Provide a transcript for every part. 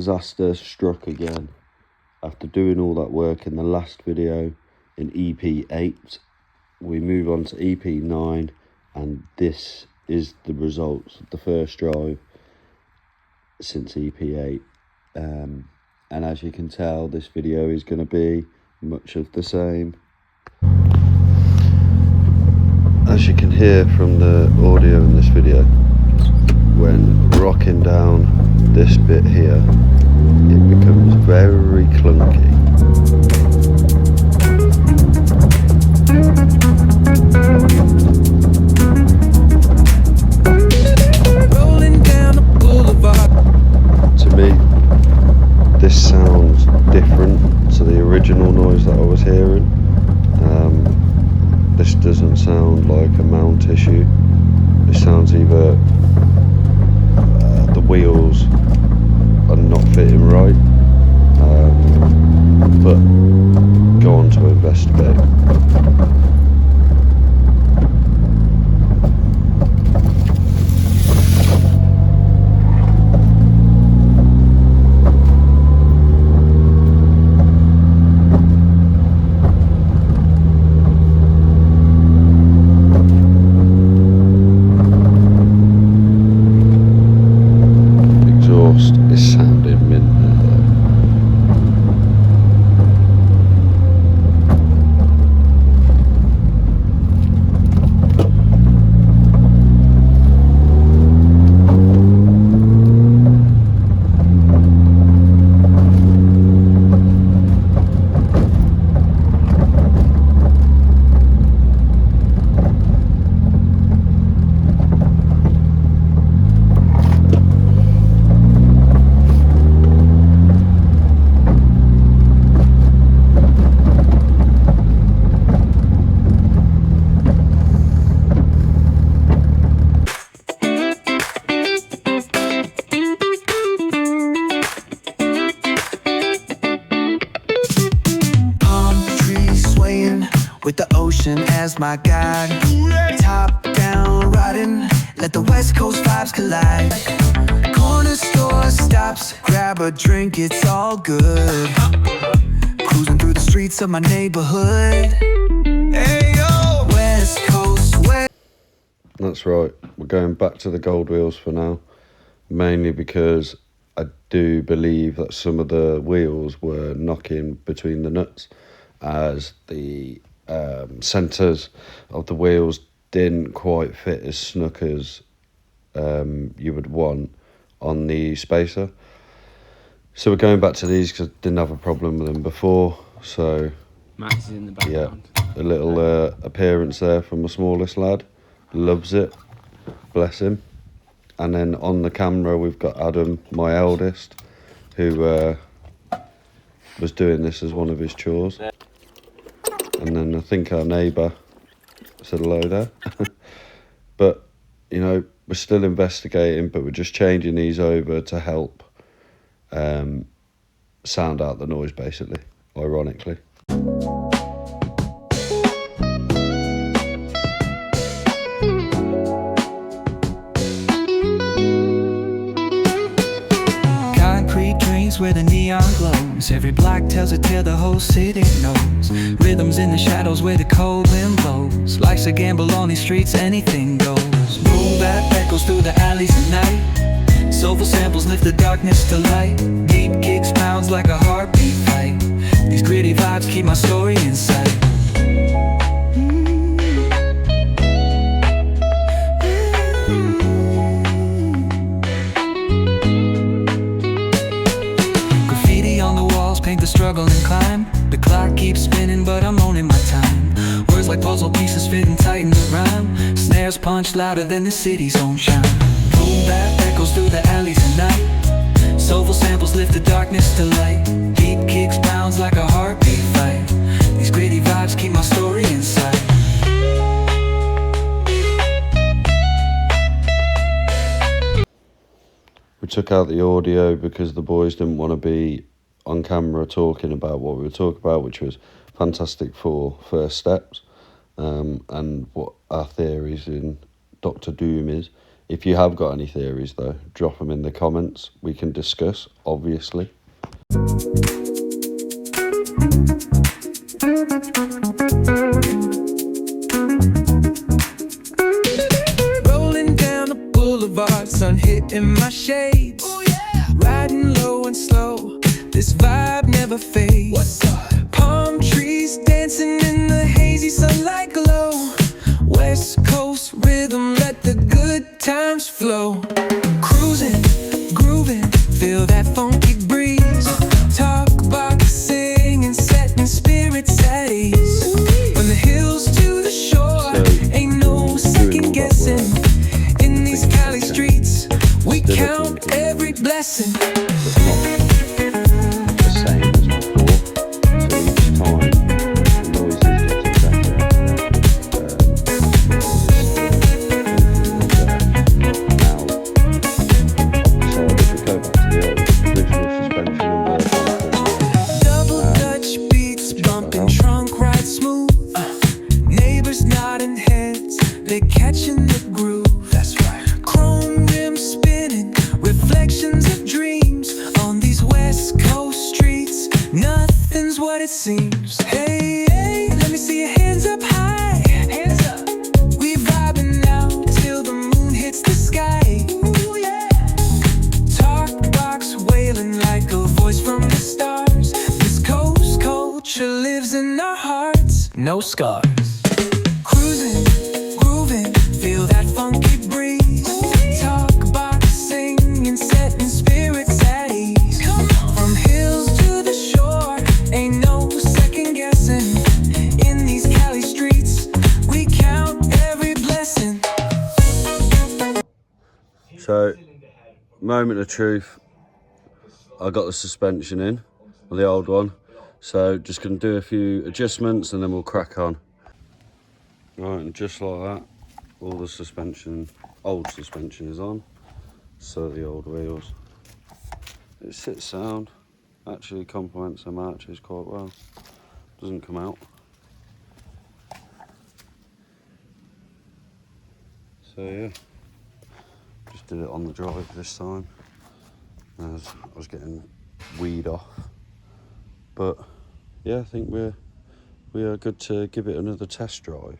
disaster struck again. After doing all that work in the last video in ep8, we move on to ep9, and this is the results of the first drive since ep8. And as you can tell, this video is going to be much of the same. As you can hear from the audio in this video, when rocking down this bit here, it becomes very clunky. Rolling down the boulevard. To me, this sounds different to the original noise that I was hearing. This doesn't sound like a mount issue. This sounds either the wheels are not fitting right, but go on to investigate. Is sounding mint there. With the ocean as my guide, top down riding, let the west coast vibes collide. Corner store stops, grab a drink, it's all good. Cruising through the streets of my neighborhood. Hey yo, west coast, west. That's right, we're going back to the gold wheels for now, mainly because I do believe that some of the wheels were knocking between the nuts, as the centres of the wheels didn't quite fit as snug as you would want on the spacer. So we're going back to these because I didn't have a problem with them before. So Max is in the background. Yeah, a little appearance there from the smallest lad. Loves it, bless him. And then on the camera we've got Adam, my eldest, who was doing this as one of his chores. And then I think our neighbour said hello there. But, you know, we're still investigating, but we're just changing these over to help sound out the noise, basically, ironically. Concrete drains where the neon glows. Every block tells a tale the whole city knows. Rhythms in the shadows where the cold wind blows. Life's a gamble on these streets, anything goes. Boom bap echoes through the alleys at night. Soulful samples lift the darkness to light. Deep kicks pounds like a heartbeat fight. These gritty vibes keep my story in sight. Paint the struggle and climb. The clock keeps spinning, but I'm owning my time. Words like puzzle pieces fitting tight in the rhyme. Snares punch louder than the city's own chime. Boom bap echoes through the alleys at night. Soulful samples lift the darkness to light. Deep kicks pounds like a heartbeat fight. These gritty vibes keep my story in sight. We took out the audio because the boys didn't want to be on camera talking about what we were talking about, which was Fantastic Four first steps, and what our theories in Doctor Doom is If you have got any theories though, drop them in the comments. We can discuss, obviously. Rolling down the boulevard, sun hitting my shades. Oh, yeah. Riding low and slow, this vibe never fades. What's up? Palm trees dancing in the hazy sunlight glow. West Coast rhythm, let the good times flow. Cruising, grooving, feel that funky breeze. Talk about singing, setting spirits at ease. From the hills to the shore, ain't no second guessing. In these Cali streets, we count every blessing. Catching the groove, that's right. Chrome rims spinning, reflections of dreams on these West Coast streets. Nothing's what it seems. Hey, hey, let me see your hands up high. Hands up. We vibing now till the moon hits the sky. Ooh, yeah. Talk box wailing like a voice from the stars. This coast culture lives in our hearts, no scars. Cruising, grooving, feel that funky breeze. Talk about singing, setting spirits at ease. From hills to the shore, ain't no second guessing. In these Cali streets, we count every blessing. So, moment of truth. I got the suspension in, the old one. So, just gonna do a few adjustments and then we'll crack on. Right, and just like that, all the suspension, old suspension is on, so the old wheels. It sits sound, actually complements the marches quite well, doesn't come out. So yeah, just did it on the drive this time, as I was getting weed off. But yeah, I think we are good to give it another test drive.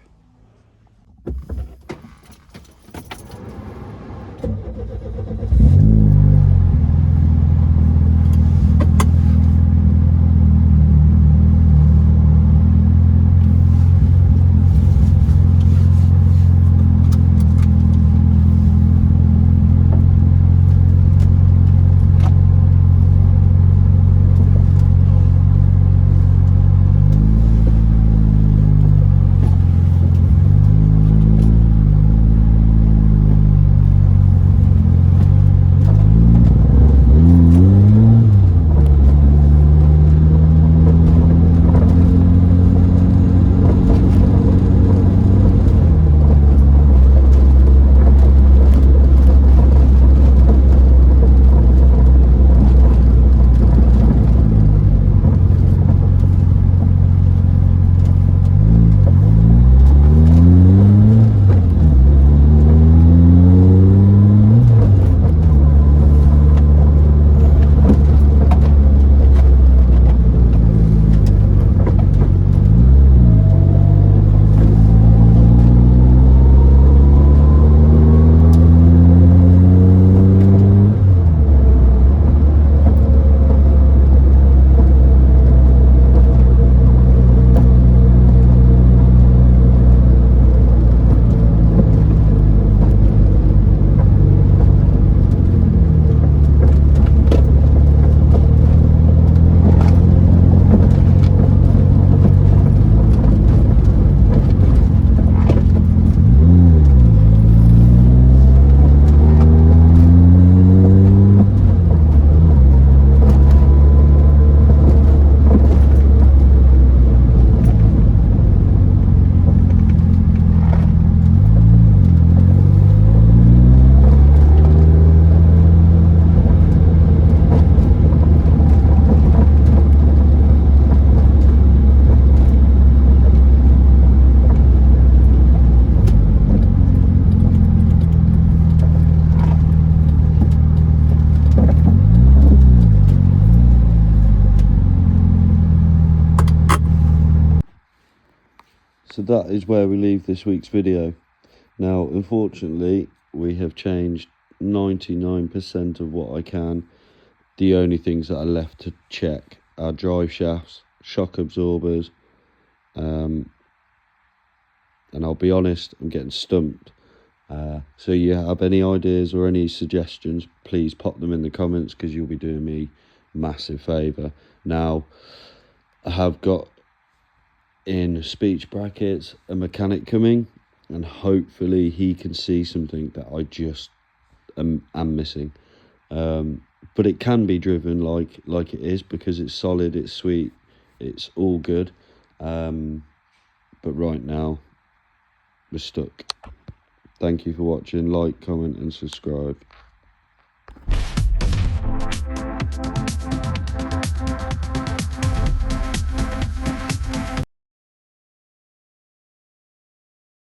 So that is where we leave this week's video. Now, unfortunately, we have changed 99% of what I can. The only things that are left to check are drive shafts, shock absorbers, and I'll be honest, I'm getting stumped. So you have any ideas or any suggestions, please pop them in the comments, because you'll be doing me a massive favour. Now, I have got in speech brackets a mechanic coming, and hopefully he can see something that I just am missing. But it can be driven like it is, because it's solid, it's sweet, it's all good. But right now we're stuck. Thank you for watching. Like, comment and subscribe.